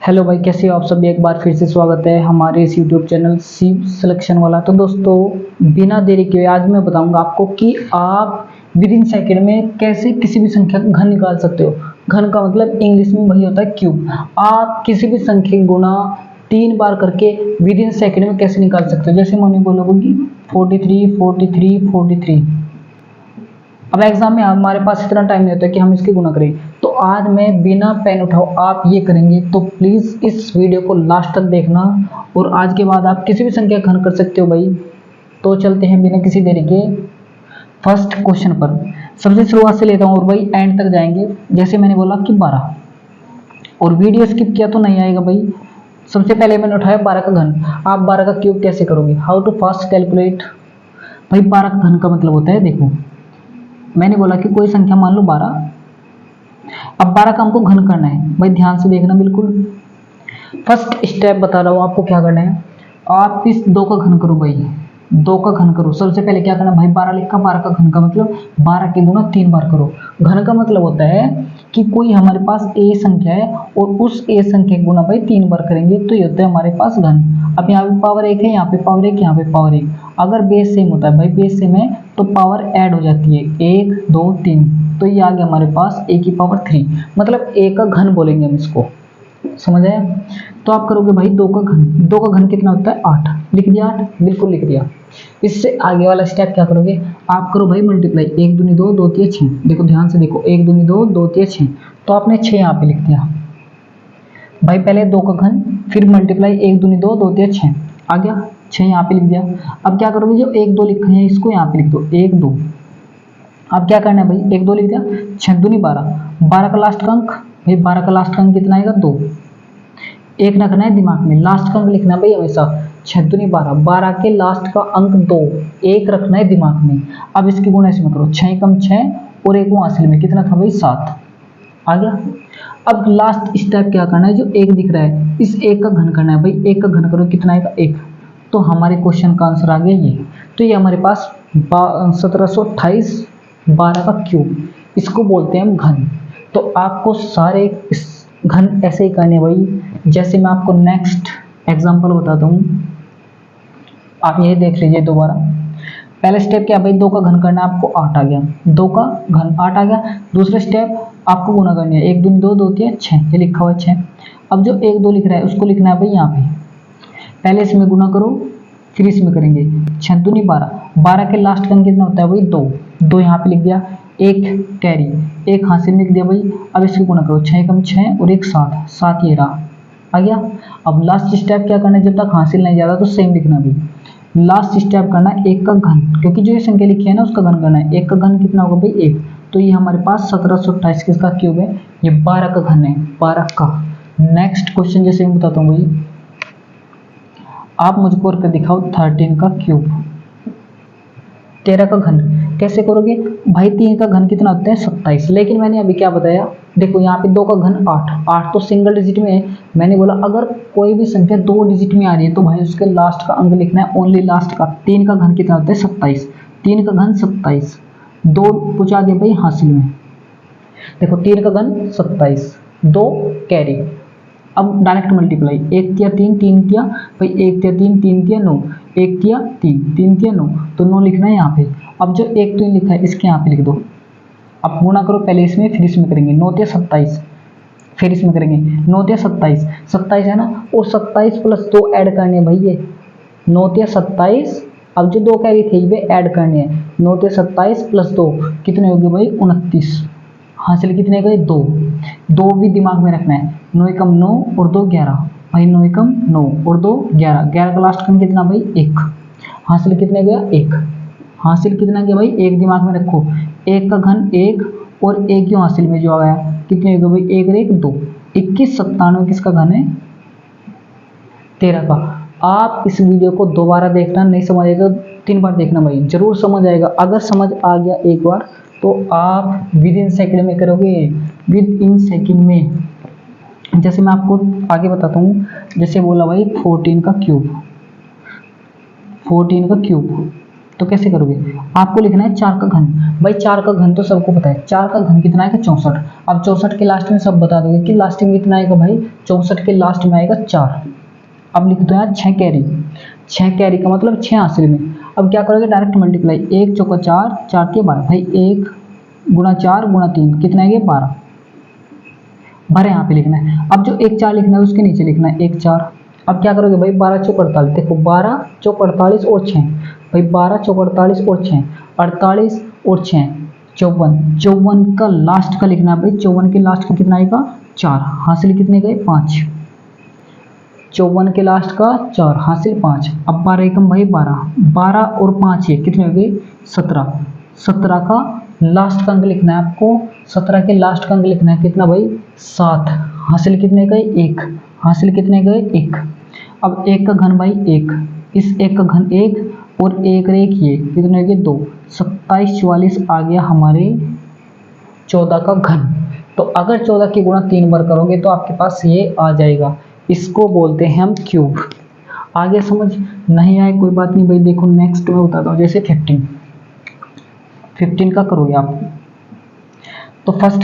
Hello भाई, कैसे हो आप सभी। एक बार फिर से स्वागत है हमारे इस यूट्यूब चैनल सी सिलेक्शन वाला। तो दोस्तों, बिना देरी के आज मैं बताऊंगा आपको कि आप विद इन सेकेंड में कैसे किसी भी संख्या का घन निकाल सकते हो। घन का मतलब इंग्लिश में वही होता है क्यूब। आप किसी भी संख्या गुणा 3 बार करके विद इन सेकेंड में कैसे निकाल सकते हो। जैसे मैंने बोला कि 43 43 43। अब एग्जाम में हमारे पास इतना टाइम नहीं होता कि हम इसकी गुणा करें, तो आज मैं बिना पेन उठाओ आप ये करेंगे। तो प्लीज इस वीडियो को लास्ट तक देखना और आज के बाद आप किसी भी संख्या का घन कर सकते हो भाई। तो चलते हैं बिना किसी देरी के फर्स्ट क्वेश्चन पर। सबसे शुरुआत से लेता हूँ और भाई एंड तक जाएंगे। जैसे मैंने बोला कि 12 और वीडियो स्किप किया तो नहीं आएगा भाई। सबसे पहले मैंने उठाया 12 का घन। आप 12 का क्यूब कैसे करोगे, हाउ टू फास्ट कैलकुलेट। भाई 12 का घन का मतलब होता है, देखो मैंने बोला कि कोई संख्या मान लो 12। अब 12 का हमको घन करना है भाई, ध्यान से देखना बिल्कुल। फर्स्ट स्टेप बता रहा हूँ आपको क्या करना है। आप इस 2 का घन करो भाई, 2 का घन करो। सबसे पहले क्या करना भाई, 12 लिखा, 12 का घन का मतलब 12 के गुणा 3 बार करो। घन का मतलब होता है कि कोई हमारे पास ए संख्या है और उस ए संख्या के गुणा भाई 3 बार करेंगे तो ये होता है हमारे पास घन। अब यहाँ पे पावर 1 है, यहाँ पे पावर 1, यहाँ पे पावर 1। अगर बेस सेम होता है भाई, बेस सेम है तो पावर ऐड हो जाती है, 1 2 3, तो ये आ गया हमारे पास a की पावर 3, मतलब a का घन बोलेंगे हम इसको। समझ आया। तो आप करोगे भाई 2 का घन। 2 का घन कितना होता है 8। लिख दिया 8, बिल्कुल लिख दिया। इससे आगे वाला स्टेप क्या करोगे, आप करो भाई मल्टीप्लाई। 1 दूनी 2, 2 तिया 6। देखो ध्यान से देखो, 1 दूनी 2, 2 तिया 6, तो आपने 6 यहाँ पे लिख दिया भाई। पहले 2 का घन, फिर मल्टीप्लाई 1 दूनी 2, 2 तिया 6 आ गया, 6 यहाँ पे लिख दिया। अब क्या करोगे, जो 1 2 लिखा है इसको यहाँ पे लिख दो, 1 2। अब क्या करना है भाई, 1 2 लिख दिया, 6 दूनी 12, 12 का लास्ट का अंक भाई, 12 का लास्ट का अंक कितना आएगा 2। एक रखना है दिमाग में, लास्ट का अंक लिखना है भाई हमेशा। 6 दूनी 12, 12 के लास्ट का अंक 2, एक रखना है दिमाग में। अब इसकी गुणा इसमें करो, 6 कम 6 और 1 हासिल में कितना था भाई 7 आ गया। अब लास्ट स्टेप क्या करना है, जो 1 दिख रहा है इस 1 का घन करना है भाई। 1 का घन करो, कितना आएगा 1। तो हमारे क्वेश्चन का आंसर आ गया ये। तो ये हमारे पास 1728 12 का क्यूब, इसको बोलते हैं हम घन। तो आपको सारे इस घन ऐसे ही करने भाई। जैसे मैं आपको नेक्स्ट एग्जांपल बताता हूँ, आप यही देख लीजिए दोबारा। पहला स्टेप क्या भाई, 2 का घन करना है आपको, 8 आ गया। 2 का घन 8 आ गया। दूसरा स्टेप आपको गुणा करनी है, 1 दूनी 2, 2 तिया 6, ये लिखा हुआ है 6। अब जो 1 2 लिख रहा है उसको लिखना है भाई यहाँ पे, पहले इसमें गुणा करो फिर इसमें करेंगे। 6 दूनी 12, 12 के लास्ट का अंक कितना होता है भाई 2, 2 यहाँ पे लिख दिया, 1 कैरी, 1 हासिल में लिख दिया भाई। अब इसकी गुणा करो, 6 कम 6 और 1 7, 7 ये रहा आ गया। अब लास्ट स्टेप क्या करना है, जब तक हासिल नहीं जाता तो सेम लिखना भाई। लास्ट स्टेप करना है 1 का घन, क्योंकि जो ये संख्या लिखी है ना उसका घन करना है। 1 का घन कितना होगा भाई 1, तो ये हमारे पास 1728 किसका क्यूब है, ये 12 का घन है, 12 का। नेक्स्ट क्वेश्चन जैसे मैं बताता हूँ भाई, आप मुझको करके दिखाओ 13 का क्यूब। 13 का घन कैसे करोगे भाई, 3 का घन कितना होता है 27। लेकिन मैंने अभी क्या बताया, देखो यहाँ पे 2 का घन 8, 8 तो सिंगल डिजिट में है। मैंने बोला अगर कोई भी संख्या 2 डिजिट में आ रही है तो भाई उसके लास्ट का अंक लिखना है, ओनली लास्ट का। 3 का घन कितना होता है 27, 3 का घन 27, 2 पूछा गया भाई हासिल में। देखो 3 का घन 27, 2 कैरी। अब डायरेक्ट मल्टीप्लाई, 1 तिया 3, 3 तिया भाई, 1 तिया 3, 3 तिया 9, 1 तिया 3, 3 तिया 9, तो 9 लिखना है यहाँ पे। अब जो 1 3 लिखा है इसके यहाँ पे लिख दो। अब गुणा करो, पहले इसमें फिर इसमें करेंगे, 9 तिया 27, फिर इसमें करेंगे 9 तिया 27, 27 है ना, और 27 प्लस 2 ऐड करने भाई, ये 9 तिया 27। अब जो 2 कैरी थे ये ऐड करने हैं, 9 तिया 27 प्लस 2 कितने हो गए भाई 29, हासिल कितने गए 2, 2 भी दिमाग में रखना है। 9 एकम 9 और 2 11 भाई, 9 एकम 9 और 2 11, 11 का लास्ट कम कितना भाई 1, हासिल कितने गया 1, हासिल कितना गया भाई 1, दिमाग में रखो। 1 का घन 1 और 1 क्यों हासिल में जो आ गया, कितने हो गए भाई 1 और 1 2, 21 97 किसका घन है 13 का। आप इस वीडियो को दोबारा देखना, नहीं समझ आएगा 3 बार देखना भाई, जरूर समझ आएगा। अगर समझ आ गया एक बार तो आप विद इन सेकंड में करोगे, विद इन सेकंड में। जैसे मैं आपको आगे बताता हूँ, जैसे बोला भाई 14 का क्यूब, 14 का क्यूब तो कैसे करोगे, आपको लिखना है 4 का घन। भाई 4 का घन तो सबको पता है, 4 का घन कितना आएगा 64। अब 64 के लास्ट में सब बता दोगे कि लास्ट में कितना आएगा भाई, 64 के लास्ट में आएगा 4। अब लिख दो यार 6 कैरी, 6 कैरी का मतलब 6 हासिल में। अब क्या करोगे, डायरेक्ट मल्टीप्लाई, 1 चौका 4, 4 के 12, भाई 1 गुणा 4 गुणा 3 कितना है ये 12 भरे यहाँ पे लिखना है। अब जो 1 4 लिखना है उसके नीचे लिखना है 1 4। अब क्या करोगे भाई 12 चौक 48, देखो 12 चौक 48 और 6, भाई 12 चौक 48 और 6, 48 और 6 54, 54 का लास्ट का लिखना है भाई, 54 के लास्ट का कितना आएगा 4, हासिल कितने गए 5, 54 के लास्ट का 4 हासिल 5। अब 12 एकम भाई 12, 12 और 5 ये कितने हो गए 17, 17 का लास्ट का अंक लिखना है आपको, 17 के लास्ट का अंक लिखना है कितना भाई 7, हासिल कितने गए 1, हासिल कितने गए 1। अब 1 का घन भाई 1, इस 1 का घन 1 और 1 1 ये कितने हो गए 2, 27 44 आ गया हमारे 14 का घन। तो अगर 14 की गुणा 3 बार करोगे तो आपके पास ये आ जाएगा, इसको बोलते हैं हम क्यूब। आगे समझ नहीं आए कोई बात नहीं भाई, देखो नेक्स्ट में बताता हूँ। जैसे 15 का करोगे आप, तो फर्स्ट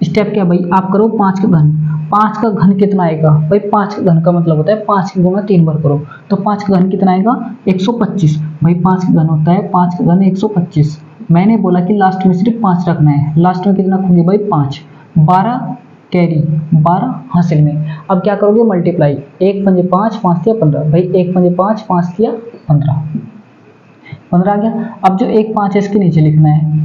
स्टेप क्या भाई, आप करो 5 का घन। 5 का घन कितना आएगा भाई, 5 का घन का मतलब होता है 5 की गुणा 3 बार करो, तो 5 का घन कितना आएगा 125। भाई 5 का घन होता है 5 का घन 125। मैंने बोला कि लास्ट में सिर्फ 5 रखना है, लास्ट में कितना रखोगे भाई 5, 12 कैरी 12 हासिल में। अब क्या करोगे मल्टीप्लाई, 1 पंजे 5, 5 तिया 15, भाई 1 पंजे 5, 5 तिया 15, 15 आ गया। अब जो 1 5 है इसके नीचे लिखना है।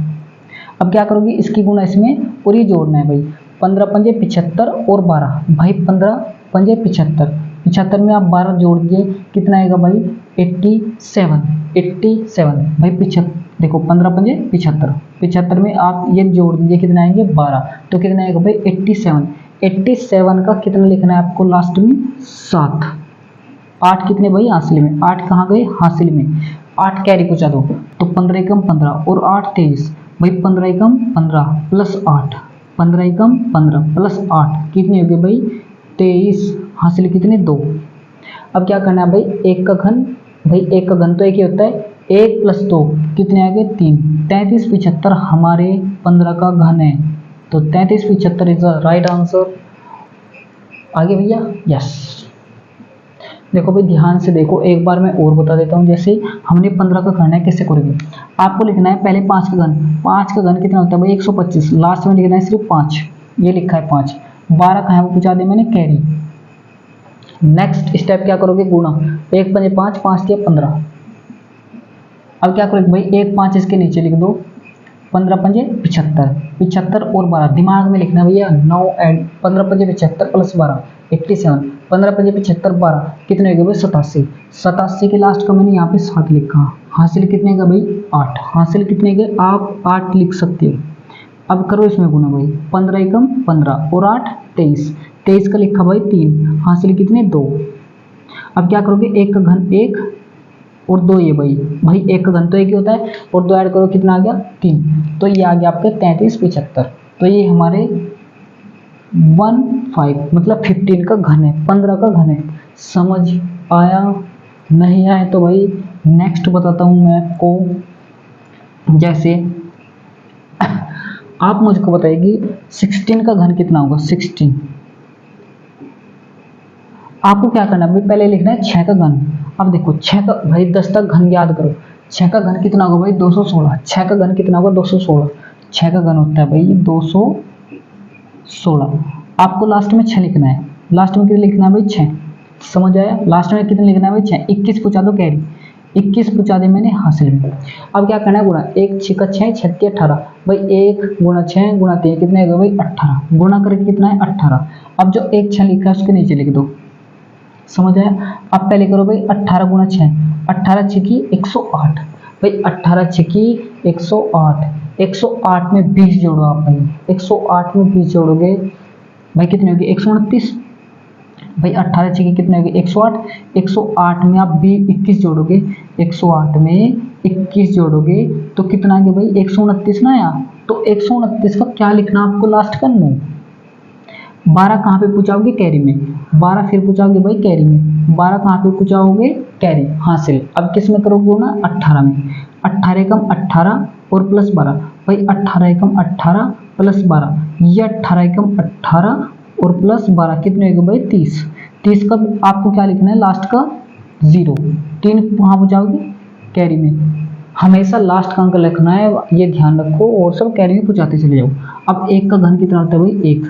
अब क्या करोगे, इसकी गुणा इसमें पूरी जोड़ना है भाई, 15 पंजे 75 और 12, भाई 15 पंजे 75, 75 में आप 12 जोड़ दिए कितना आएगा भाई 87, 87 भाई 75, देखो 15 पंजे 75, 75 में आप ये जोड़ दीजिए कितना आएंगे 12, तो कितना आएगा भाई 87, 87 का कितना लिखना है आपको लास्ट में 7, 8 कितने भाई हासिल में, 8 कहाँ गए हासिल में, 8 कैरी पहुँचा दो, तो 15 एकम 15 और 8 23, भाई 15 एकम 15 प्लस 8, 15 एकम 15 प्लस 8 कितने हो गए भाई 23, हासिल कितने 2। अब क्या करना है भाई 1 का घन, भाई 1 का घन तो 1 ही होता है, 1 प्लस 2 कितने आ गए 3, 33 75 हमारे 15 का घन है, तो 33 75 इज द राइट आंसर। आगे भैया यस, देखो भाई ध्यान से देखो, एक बार मैं और बता देता हूँ। जैसे हमने 15 का करना है, कैसे करेंगे, आपको लिखना है पहले 5 का घन, 5 का घन कितना होता है भाई 125, लास्ट में लिखना है सिर्फ 5, ये लिखा है 5, 12 का है वो पूछा दे मैंने कैरी। नेक्स्ट स्टेप क्या करोगे गुणा, 1 पंजे 5, 5 तिया 15। अब क्या करोगे भाई 1 5 इसके नीचे लिख दो, 15 पंजे 75, 75 और 12 दिमाग में लिखना भैया 9 एंड 15 पंजे 75 प्लस 12 87, 15 पंजे 75 12 कितने हो गए भाई 87, 87 के लास्ट का मैंने यहाँ पे 7 लिखा, हासिल कितने का भाई 8, हासिल कितने के आप 8 लिख सकते हो। अब करो इसमें गुना भाई, 15 एकम 15 और 8 23, 23 का लिखा भाई 3, हासिल कितने 2। अब क्या करोगे 1 का घन 1 और 2 ये भाई 1 का घन तो 1 ही होता है और 2 ऐड करो कितना आ गया 3, तो ये आ गया आपके 33 75, तो ये हमारे 15 मतलब 15 का घन है, 15 का घन है। समझ आया, नहीं आए तो भाई नेक्स्ट बताता हूँ मैं आपको। जैसे आप मुझको बताइए 16 का घन कितना होगा 16, आपको क्या करना है भाई पहले लिखना है 6 का घन। अब देखो 6 का भाई 10 तक घन याद करो, 6 का घन कितना होगा भाई 216, 6 का घन कितना होगा 216, 6 का घन होता है भाई 216। आपको लास्ट में 6 लिखना है, लास्ट में कितना लिखना है भाई 6, समझ आया, लास्ट में कितना लिखना है भाई 6, 21 पूछा दो कैरी, 21 पूछा दे मैंने हासिल में। अब क्या करना है गुणा, 1 6 का 6 6 18, भाई 1 गुणा 6 गुणा 3 कितने होगा भाई 18, गुणा करके कितना है 18। अब जो 1 6 लिखा है उसके नीचे लिख दो, समझ आया। अब पहले करो भाई 18 गुणा 6, 18 6 की 108, भाई 18 6 की 108, 108 में 20 जोड़ो आप भाई, 108 में 20 जोड़ोगे भाई कितने होगी 129, भाई 18 6 की कितने होगी 108, 108 में आप 21 जोड़ोगे, 108 में 21 जोड़ोगे तो कितना आ गया भाई 129 ना आया, तो 129 का क्या लिखना आपको लास्ट का 9, 12 कहाँ पे पूछाओगे? कैरी में। 12 फिर पूछाओगे भाई कैरी में। 12 कहाँ पे पूछाओगे? कैरी हासिल। अब किस में करोगे ना? 18 में। 18 एकम 18 और प्लस 12 भाई, 18 एकम 18 प्लस 12, ये 18 एकम 18 और प्लस 12 कितने हो गए भाई? 30। 30 का आपको क्या लिखना है? लास्ट का 0। 3 कहाँ पूछाओगे? कैरी में। हमेशा लास्ट का अंक लिखना है, ये ध्यान रखो, और सब कैरी में पूछाते चले जाओ। अब 1 का घन कितना होता है भाई? 1।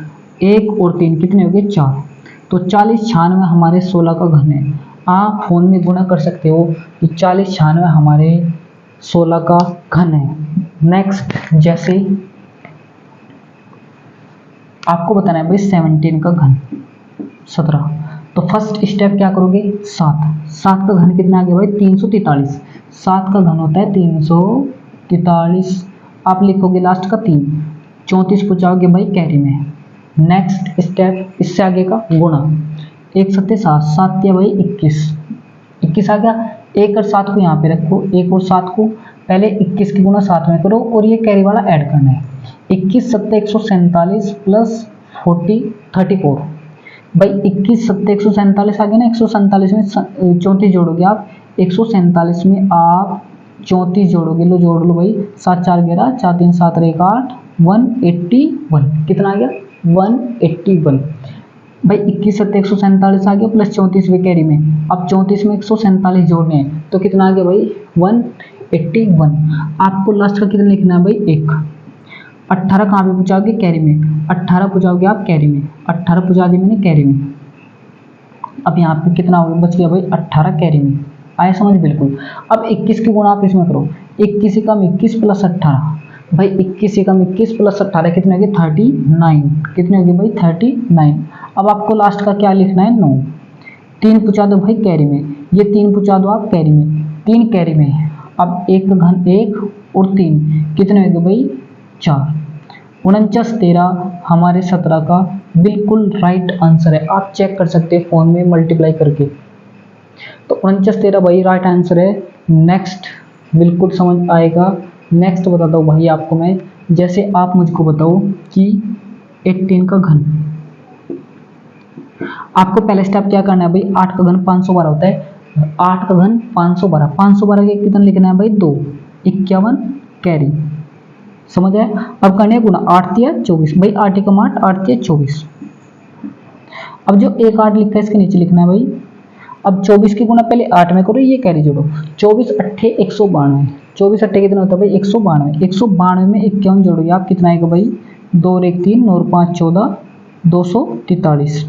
1 और 3 कितने हो गए? 4। तो 40 96 हमारे 16 का घन है। आप फोन में गुणा कर सकते हो कि 40 96 हमारे 16 का घन है। नेक्स्ट, जैसे आपको बताना है भाई 17 का घन 17। तो फर्स्ट स्टेप क्या करोगे? 7। 7 का घन कितना आ गया भाई? 343। 7 का घन होता है 343। आप लिखोगे लास्ट का 3। 34 पूछाओगे भाई कैरी में। नेक्स्ट स्टेप, इससे आगे का गुणा। 1 7 7, 7 दिया भाई 21। 21 आ गया। 1 और 7 को यहाँ पे रखो। 1 और 7 को पहले 21 की गुणा 7 में करो और ये कैरी वाला ऐड करना है। 21 7 147 प्लस 40 34 भाई। 21 7 147 आ गया ना। 147 में 34 जोड़ोगे आप। 147 में आप 34 जोड़ोगे, लो जोड़ लो भाई। 7 4 11, 4 3 7 1 8, 181। कितना आ गया? 181 भाई। 21 7 147 आ गया प्लस 34 कैरी में। अब 34 में 147 जोड़ने हैं तो कितना आ गया भाई? 181। आपको लास्ट का कितना लिखना है भाई? 1। 18 कहाँ पे पूछाओगे? कैरी में। 18 पूछाओगे आप कैरी में। 18 पूछा दी मैंने कैरी में। अब यहाँ पे कितना हो गया? बच गया भाई 18 कैरी में। आया समझ? बिल्कुल। अब 21 की गुणा आप इसमें करो। 21 एकम 21 प्लस 18 भाई। 21 एकम 21 प्लस 18 कितने हो गए? 39। कितने हो गए भाई? 39। अब आपको लास्ट का क्या लिखना है? 9। 3 पूछा दो भाई कैरी में। ये 3 पूछा दो आप कैरी में। 3 कैरी में। अब 1 का घन 1 और 3 कितने हो गए भाई? 4। 49 13 हमारे 17 का बिल्कुल राइट आंसर है। आप चेक कर सकते हैं फोन में मल्टीप्लाई करके। तो 49 13 भाई राइट आंसर है। नेक्स्ट बिल्कुल समझ आएगा। नेक्स्ट बताता हूँ भाई आपको मैं। जैसे आप मुझको बताओ कि 18 का घन। आपको पहले स्टेप क्या करना है भाई? 8 का घन 512 होता है। 8 का घन 512, 512 के कितना लिखना है भाई? 2। 51 कैरी। समझ आया? अब करने गुना। 8 दिया 24 भाई। 8 एकम 8, 8 दिया 24। अब जो 1 8 लिखा है इसके नीचे लिखना है भाई। अब 24 की गुना पहले 8 में करो, ये कैरी जोड़ो। 24 8 192। 24 8 कितना होता है भाई? 192। 192 में 51 जोड़ोगे आप, कितना आएगा भाई? 2 और 1 3, 9 और 5 14, 243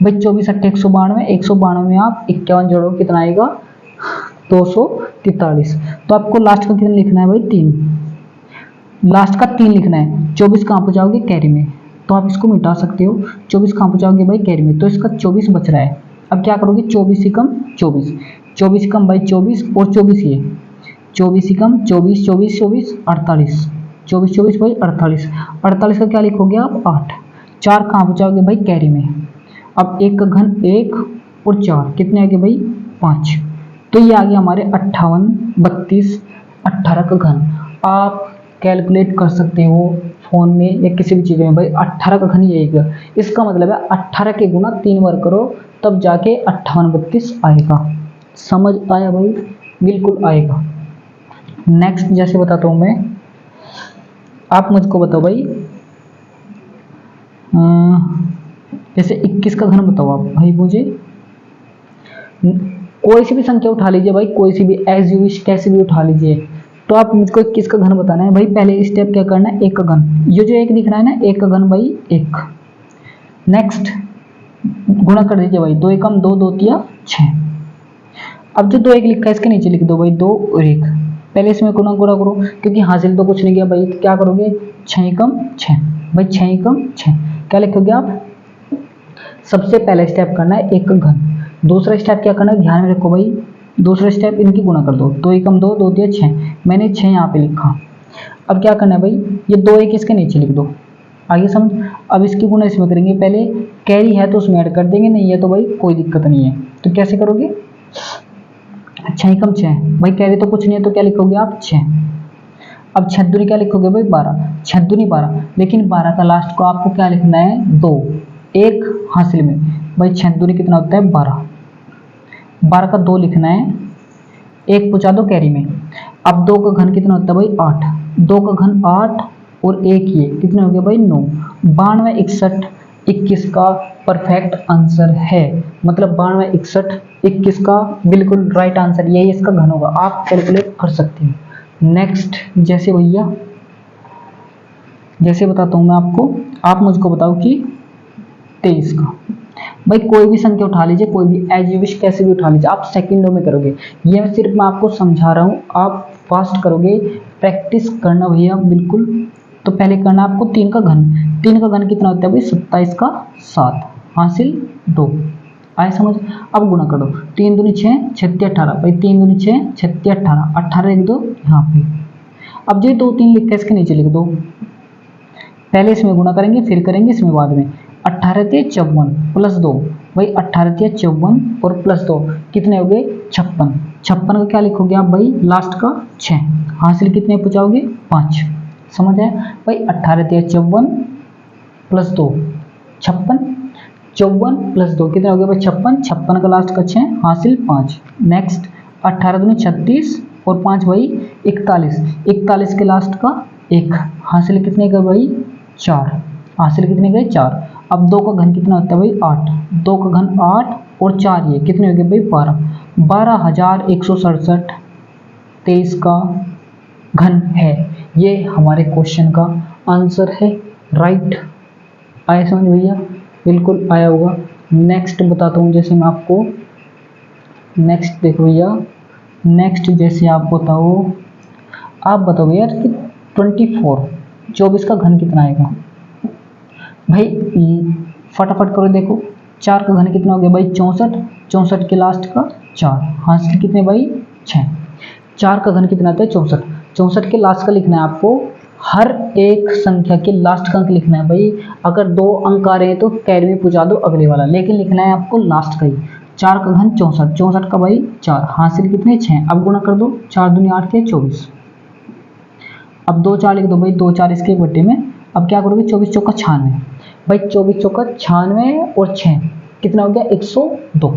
भाई। 24 8 192, 192 में आप 51 जोड़ो, कितना आएगा? 243। तो आपको लास्ट का कितना लिखना है भाई? 3। लास्ट का 3 लिखना है। 24 कहाँ पर जाओगे? कैरी में। तो आप इसको मिटा सकते हो। 24 कहाँ पर जाओगे भाई? कैरी में। तो इसका 24 बच रहा है। अब क्या करोगे? 24 एकम 24, 24 एकम भाई 24 और 24 ये 24 एकम 24 24 24 48, 24 24 भाई 48। 48 का क्या लिखोगे आप? 8। 4 कहाँ बचाओगे भाई? कैरी में। अब 1 का घन 1 और 4 कितने आ गए भाई? 5। तो ये आ गया हमारे 58 32 18 का घन। आप कैलकुलेट कर सकते हो फोन में या किसी भी चीज़ में भाई। 18 का घन ये आएगा। इसका मतलब है 18 के गुना 3 बार करो, तब जाके 58 32 आएगा। समझ आया भाई? बिल्कुल आएगा। नेक्स्ट जैसे बताता हूँ मैं। आप मुझको बताओ भाई, जैसे 21 का घन बताओ आप भाई मुझे। कोई सी भी संख्या उठा लीजिए भाई, कोई सी भी, एज यू विश, कैसे भी उठा लीजिए। तो आप मुझको 21 का घन बताना है भाई। पहले स्टेप क्या करना है? 1 का घन, ये जो 1 दिख रहा है ना, 1 का घन भाई 1। नेक्स्ट गुणा कर दीजिए भाई। 2 एकम 2, 2 तिया 6। अब जो 2 1 लिखा है इसके नीचे लिख दो भाई 2 और 1। पहले इसमें गुणा करो क्योंकि हासिल तो कुछ नहीं किया भाई। तो क्या करोगे? 6 एकम 6 भाई। 6 एकम 6 क्या लिखोगे आप? सबसे पहले स्टेप करना है 1 का घन। दूसरा स्टेप क्या करना है? ध्यान में रखो भाई। दूसरा स्टेप इनकी गुणा कर दो। 2 एकम 2, 2 तिया 6। मैंने 6 यहाँ पे लिखा। अब क्या करना है भाई? ये 2 1 इसके नीचे लिख दो। आगे समझ। अब इसकी गुणा इसमें करेंगे। पहले कैरी है तो उसमें ऐड कर देंगे, नहीं है तो भाई कोई दिक्कत नहीं है। तो कैसे करोगे? 6 एकम 6 भाई। कैरी तो कुछ नहीं है तो क्या लिखोगे आप? 6। अब 6 दूनी क्या लिखोगे भाई 12, 6 दूनी 12, लेकिन 12 का लास्ट को आपको क्या लिखना है 2, एक हासिल में। भाई 6 दूनी कितना होता है 12, 12 का 2 लिखना है, एक पूछा दो कैरी में। अब 2 का घन कितना होता है भाई 8, 2 का घन 8 और एक ये कितने हो गए भाई 9, 92 61 21 का परफेक्ट आंसर है। मतलब 92 61 21 का बिल्कुल राइट आंसर यही इसका घन होगा, आप कैलकुलेट कर सकते हैं। नेक्स्ट जैसे भैया जैसे बताता हूँ मैं आपको, आप मुझको बताओ कि 23 का, भाई कोई भी संख्या उठा लीजिए, कोई भी एज यू विश कैसे भी उठा लीजिए, आप सेकंडों में करोगे। ये सिर्फ मैं आपको समझा रहा हूँ, आप फास्ट करोगे, प्रैक्टिस करना भैया बिल्कुल। तो पहले करना आपको 3 का घन, 3 का घन कितना होता है भाई 27 का 7 हासिल 2, आए समझ। अब गुणा करो, 3 दूनी 6 36 18, भाई 3 दूनी 6 36 18, 18 1 2 यहाँ पे। अब जो 2 3 लिख के इसके नीचे लिख दो, पहले इसमें गुणा करेंगे फिर करेंगे इसमें बाद में। 18 54 प्लस 2, भाई 18 54 और प्लस 2 कितने हो गए 56, 56 का क्या लिखोगे आप भाई लास्ट का 6 हासिल कितने पहुंचाओगे 5, समझ आया भाई। 18 54 प्लस 2 56, 54 प्लस 2 कितने हो गए भाई 56, 56 का लास्ट का 6 हासिल 5। नेक्स्ट 18 दूनी 36 और 5 भाई 41, 41 के लास्ट का 1 हासिल कितने का भाई 4, हासिल कितने गए 4। अब 2 का घन कितना होता है भाई 8, 2 का घन 8 और 4 ये कितने हो गए भाई 12, 12167 23 का घन है। ये हमारे क्वेश्चन का आंसर है, राइट। आया समझ भैया, बिल्कुल आया होगा। नेक्स्ट बताता हूँ जैसे मैं आपको, नेक्स्ट देखो भैया, नेक्स्ट जैसे आप बताओ यार कि 24 का घन कितना आएगा। भाई फटाफट करो, देखो 4 का घन कितना हो गया भाई 64, 64 के लास्ट का 4 हासिल कितने भाई 6, 4 का घन कितना आता है 64, 64 के लास्ट का लिखना है आपको, हर एक संख्या के लास्ट का अंक लिखना है भाई। अगर 2 अंक आ रहे हैं तो कैरी में पूछा दो अगले वाला, लेकिन लिखना है आपको लास्ट का ही। 4 का घन 64, 64 का भाई 4 हासिल कितने 6। अब गुणा कर दो, 4 दूनी 8 के 24, अब 2 4 लिख दो भाई, 2 4 इसके बटे में। अब क्या करोगे 24 चौका 96, भाई 24 चौका 96 और 6 कितना हो गया 102,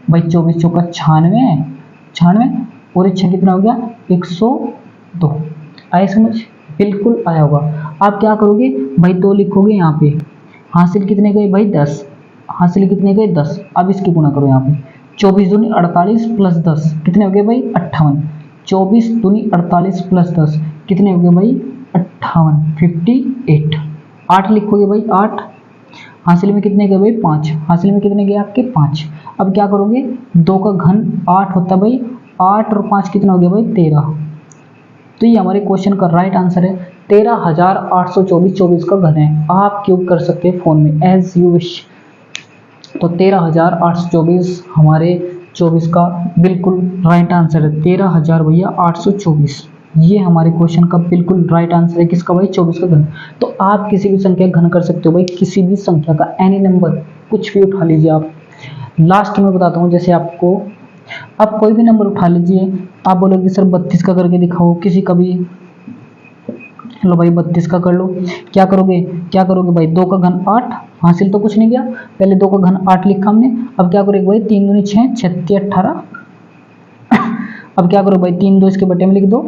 भाई 24 चौका 96 और 6 कितना हो गया 102। आए समझ, बिल्कुल आया होगा। आप क्या करोगे भाई 2 लिखोगे यहाँ पे, हासिल कितने गए भाई 10, हासिल कितने गए 10। अब इसकी गुणा करो यहाँ पे, 24 दूनी 48 प्लस 10 कितने हो गए भाई 58, 24 दूनी 48 प्लस 10 कितने हो गए भाई 58 58। 8 लिखोगे भाई 8, हासिल में कितने गए भाई 5, हासिल में कितने गए आपके 5। अब क्या करोगे 2 का घन 8 होता है भाई, 8 और 5 कितना हो गया भाई 13। तो ये हमारे क्वेश्चन का राइट आंसर है, 13,824 24 का घन है। आप क्यूब कर सकते हैं फोन में एज यू विश। तो 13,824 हमारे 24 का बिल्कुल राइट आंसर है, 13,000 भैया 824, ये हमारे क्वेश्चन का बिल्कुल राइट आंसर है। किसका भाई 24 का घन। तो आप किसी भी संख्या का घन कर सकते हो भाई, किसी भी संख्या का, एनी नंबर कुछ भी उठा लीजिए आप। लास्ट में बताता हूँ, जैसे आपको आप कोई भी नंबर उठा लीजिए, आप बोलोगे सर 32 का करके दिखाओ किसी का भी, लो भाई 32 का कर लो। क्या करोगे भाई 2 का घन 8, हासिल तो कुछ नहीं गया, पहले 2 का घन 8 लिखा हमने। अब क्या करोगे भाई 3 दूनी 6 36 18, अब क्या करो भाई 3 2 इसके बटे में लिख दो,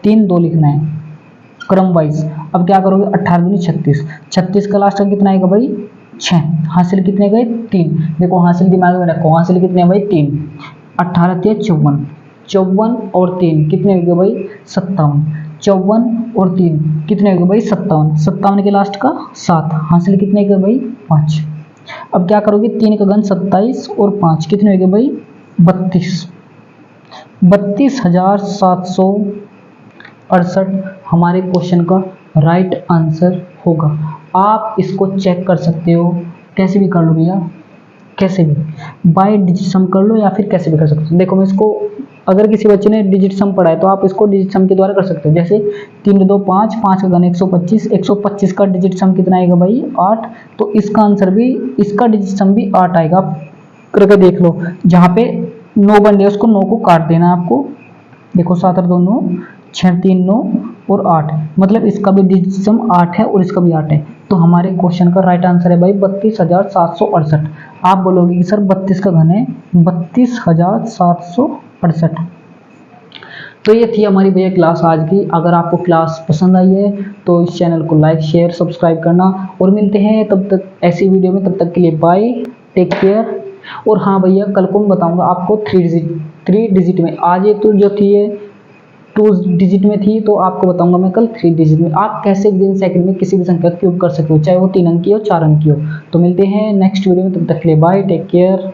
3 2 लिखना है क्रम वाइज। अब क्या करोगे 18 दूनी 36, 36 का लास्ट का कितना आएगा भाई 6, हासिल कितने गए 3। देखो हासिल दिमाग में रखो, हासिल कितने भाई 3, 18 3 54, 54 और 3 कितने हो गए भाई 57, 54 और 3 कितने हो गए भाई 57, 57 के लास्ट का 7 हासिल कितने गए भाई 5। अब क्या करोगे 3 का घन 27 और 5 कितने हो गए भाई 32, 32,768 हमारे क्वेश्चन का राइट आंसर होगा। आप इसको चेक कर सकते हो, कैसे भी कर लो भैया, कैसे भी बाय डिजिट सम कर लो या फिर कैसे भी कर सकते हो। देखो मैं इसको, अगर किसी बच्चे ने डिजिट सम पढ़ा है तो आप इसको डिजिट सम के द्वारा कर सकते हो। जैसे 3 2 5, 5 का घन 125, 125 का डिजिट सम कितना आएगा भाई 8, तो इसका आंसर भी, इसका डिजिट सम भी 8 आएगा। आप करके देख लो, जहाँ पे 9 बन गया उसको 9 को काट देना आपको। देखो 7 और 2 9, 6 3 9 और 8, मतलब इसका भी डिजिट 8 है और इसका भी 8 है। तो हमारे क्वेश्चन का राइट आंसर है भाई 32,768। आप बोलोगे कि सर 32 का घन है 32,768। तो ये थी हमारी भैया क्लास आज की। अगर आपको क्लास पसंद आई है तो इस चैनल को लाइक शेयर सब्सक्राइब करना, और मिलते हैं तब तक ऐसी वीडियो में। तब तक के लिए बाय, टेक केयर। और हाँ भैया, कल को मैं बताऊंगा आपको 3 डिजिट में। आज ये तो जो थी ये 2 डिजिट में थी, तो आपको बताऊंगा मैं कल 3 डिजिट में आप कैसे विदिन सेकंड में किसी भी संख्या क्यूब कर सकते हो, चाहे वो 3 अंक की हो 4 अंक की हो। तो मिलते हैं नेक्स्ट वीडियो में, तब तक के लिए बाय, टेक केयर।